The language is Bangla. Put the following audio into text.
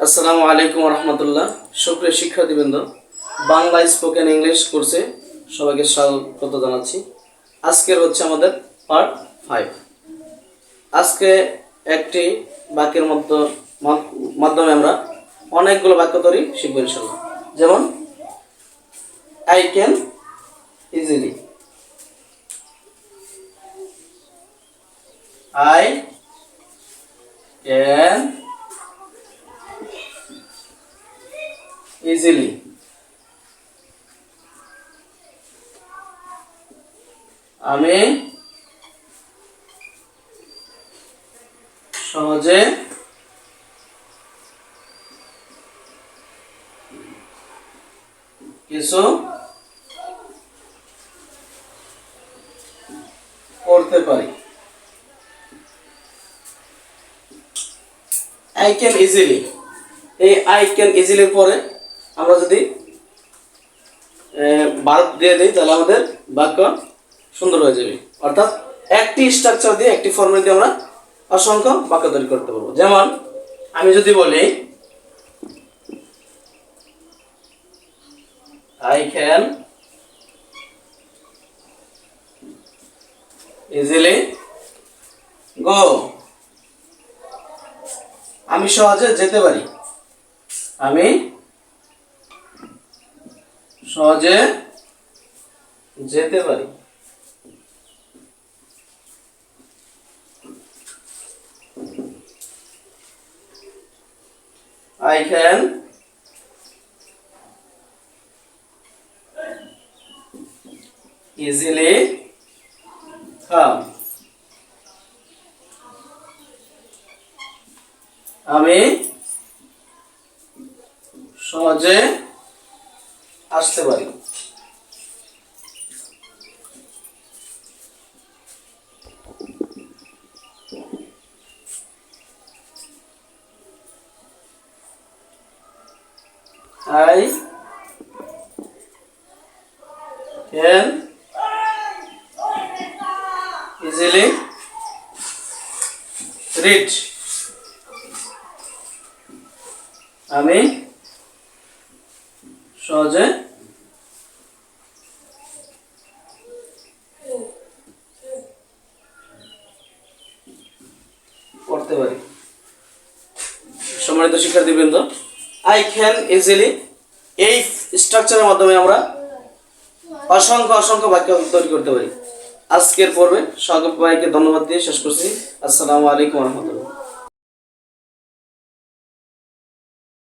আসসালামু আলাইকুম রহমতুল্লাহ। সুপ্রিয় শিক্ষার্থীবৃন্দ, বাংলা স্পোকেন ইংলিশ কোর্সে সবাইকে স্বাগত জানাচ্ছি। আজকের হচ্ছে আমাদের পার্ট 5। আজকে একটি বাক্যের মাধ্যমে আমরা অনেকগুলো বাক্য তৈরি শিখব ইনশাআল্লাহ। যেমন I can easily, I can easily, আমি সহজে কিছু করতে পারি। আই ক্যান ইজিলি, এই আই ক্যান ইজিলির পরে আমরা যদি ভার্ব দিয়ে দিই তাহলে আমাদের বাক্য সুন্দর হয়ে যাবে। অর্থাৎ একটি স্ট্রাকচার দিয়ে, একটি ফর্মুলা দিয়ে আমরা অসংখ্য বাক্য তৈরি করতে পারবো। যেমন আমি যদি বলি আই ক্যান ইজিলি গো, আমি সহজে যেতে পারি, আমি সহজে যেতে পারি। I can easily come, আমি সহজে আসতে পারি। I can easily read, আমি সহজে পড়তে পারি। সম্মানিত শিক্ষার্থীবৃন্দ, আই ক্যান ইজিলি এই স্ট্রাকচারের মাধ্যমে আমরা অসংখ্য বাক্য তৈরি করতে পারি। আজকের পর্বে সবাইকে ধন্যবাদ দিয়ে শেষ করছি। আসসালামু আলাইকুম রহমতুল্লাহ।